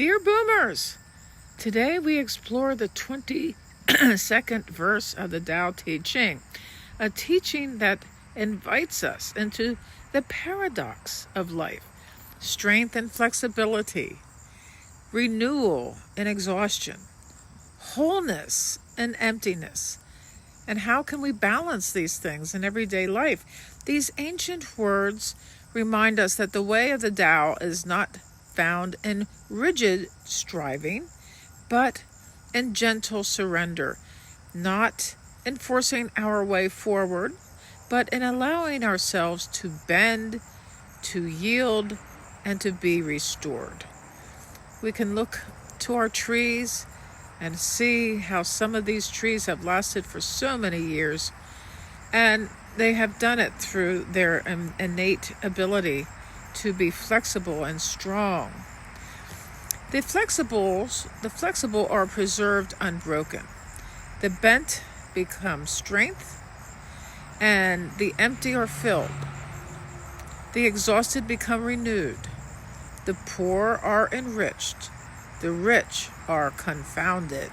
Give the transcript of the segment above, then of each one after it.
Dear Boomers, today we explore the 22nd verse of the Tao Te Ching, a teaching that invites us into the paradox of life, strength and flexibility, renewal and exhaustion, wholeness and emptiness. And how can we balance these things in everyday life? These ancient words remind us that the way of the Tao is not found in rigid striving, but in gentle surrender, not in forcing our way forward, but in allowing ourselves to bend, to yield, and to be restored. We can look to our trees and see how some of these trees have lasted for so many years, and they have done it through their innate ability to be flexible and strong. The flexible are preserved unbroken. The bent become strength, and the empty are filled. The exhausted become renewed. The poor are enriched. The rich are confounded.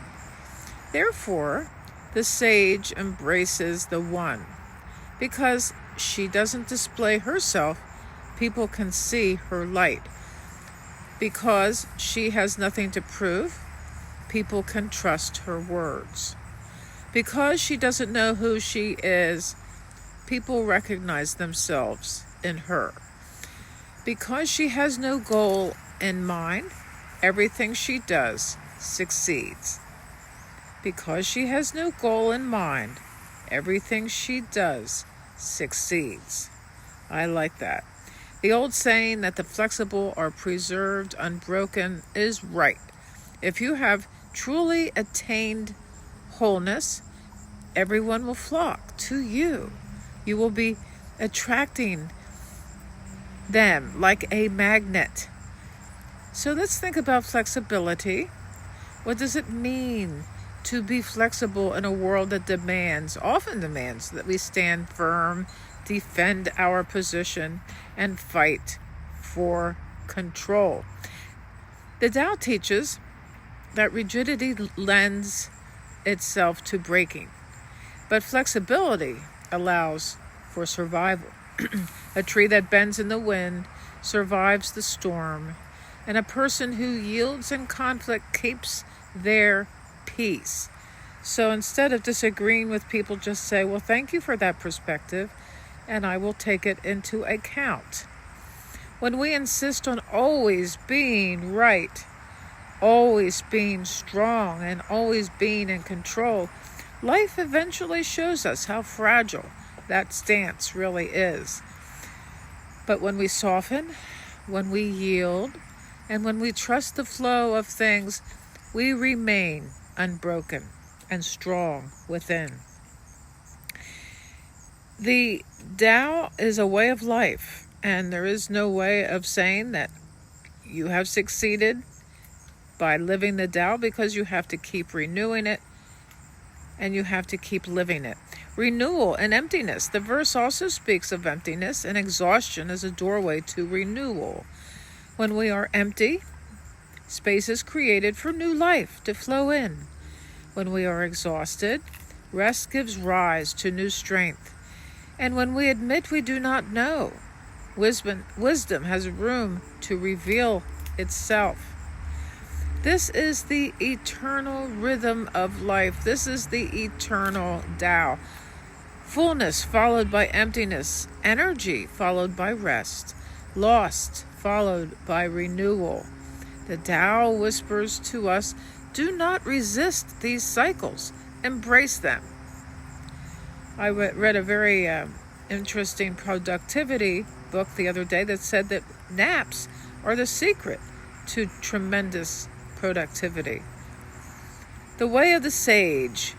Therefore, the sage embraces the one. Because she doesn't display herself, people can see her light. Because she has nothing to prove, people can trust her words. Because she doesn't know who she is, people recognize themselves in her. Because she has no goal in mind, everything she does succeeds. Because she has no goal in mind, everything she does succeeds. I like that. The old saying that the flexible are preserved unbroken is right. If you have truly attained wholeness, everyone will flock to you. You will be attracting them like a magnet. So let's think about flexibility. What does it mean to be flexible in a world that often demands that we stand firm, defend our position, and fight for control? The Tao teaches that rigidity lends itself to breaking, but flexibility allows for survival. A tree that bends in the wind survives the storm, and a person who yields in conflict keeps their peace. So instead of disagreeing with people, just say, well, thank you for that perspective, and I will take it into account. When we insist on always being right, always being strong, and always being in control, life eventually shows us how fragile that stance really is. But when we soften, when we yield, and when we trust the flow of things, we remain unbroken and strong within. The Tao is a way of life, and there is no way of saying that you have succeeded by living the Tao, because you have to keep renewing it and you have to keep living it. Renewal and emptiness. The verse also speaks of emptiness, and exhaustion as a doorway to renewal. When we are empty, space is created for new life to flow in. When we are exhausted, rest gives rise to new strength. And when we admit we do not know, wisdom has room to reveal itself. This is the eternal rhythm of life. This is the eternal Tao. Fullness followed by emptiness, energy followed by rest, lost followed by renewal. The Tao whispers to us, do not resist these cycles, embrace them. I read a very interesting productivity book the other day that said that naps are the secret to tremendous productivity. The way of the sage.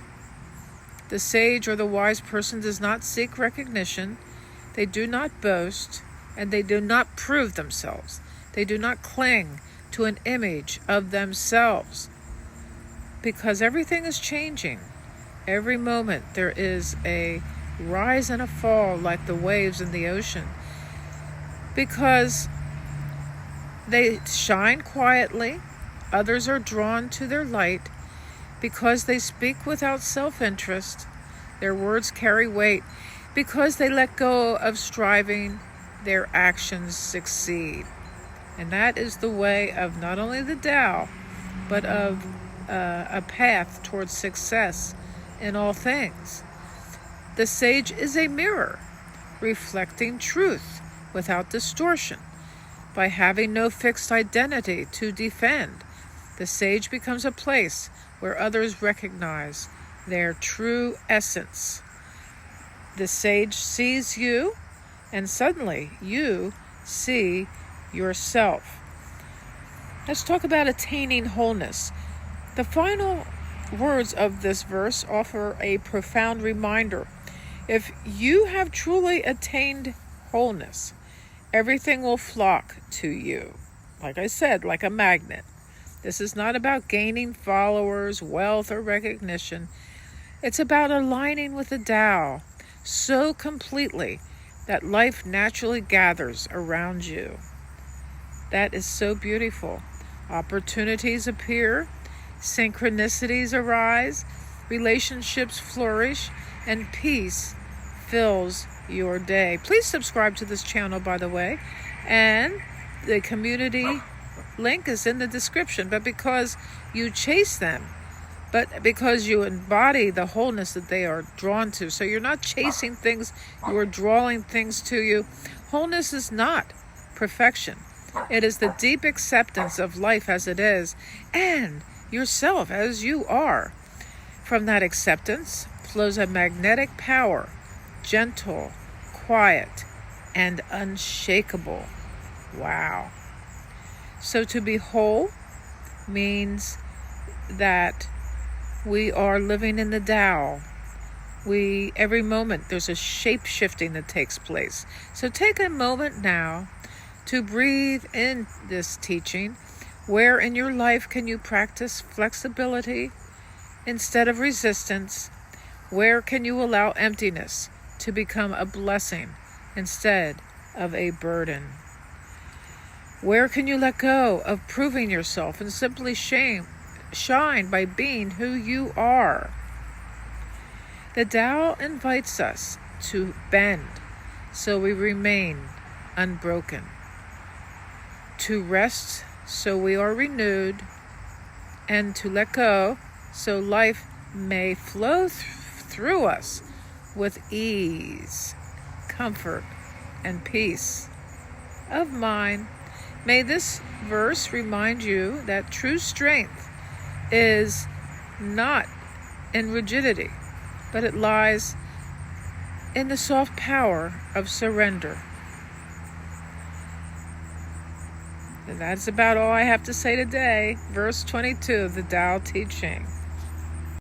The sage or the wise person does not seek recognition. They do not boast, and they do not prove themselves. They do not cling to an image of themselves, because everything is changing. Every moment there is a rise and a fall like the waves in the ocean, because they shine quietly Others are drawn to their light because they speak without self-interest. Their words carry weight because they let go of striving. Their actions succeed. And that is the way of not only the Tao, but of a path towards success in all things. The sage is a mirror, reflecting truth without distortion. By having no fixed identity to defend, the sage becomes a place where others recognize their true essence. The sage sees you, and suddenly you see yourself. Let's talk about attaining wholeness. The final words of this verse offer a profound reminder. If you have truly attained wholeness, everything will flock to you. Like I said, like a magnet. This is not about gaining followers, wealth, or recognition. It's about aligning with the Tao so completely that life naturally gathers around you. That is so beautiful. Opportunities appear, synchronicities arise, relationships flourish, and peace fills your day. Please subscribe to this channel, by the way, and the community link is in the description. But because you chase them, but because you embody the wholeness that they are drawn to, so you're not chasing things, you are drawing things to you. Wholeness is not perfection. It is the deep acceptance of life as it is and yourself as you are. From that acceptance flows a magnetic power, gentle, quiet, and unshakable. Wow. So to be whole means that we are living in the Tao. Every moment there's a shape-shifting that takes place. So take a moment now to breathe in this teaching. Where in your life can you practice flexibility instead of resistance? Where can you allow emptiness to become a blessing instead of a burden? Where can you let go of proving yourself and simply shine by being who you are? The Tao invites us to bend so we remain unbroken, to rest so we are renewed, and to let go so life may flow through us with ease, comfort, and peace of mind. May this verse remind you that true strength is not in rigidity, but it lies in the soft power of surrender. And that's about all I have to say today. Verse 22 of the Tao Te Ching.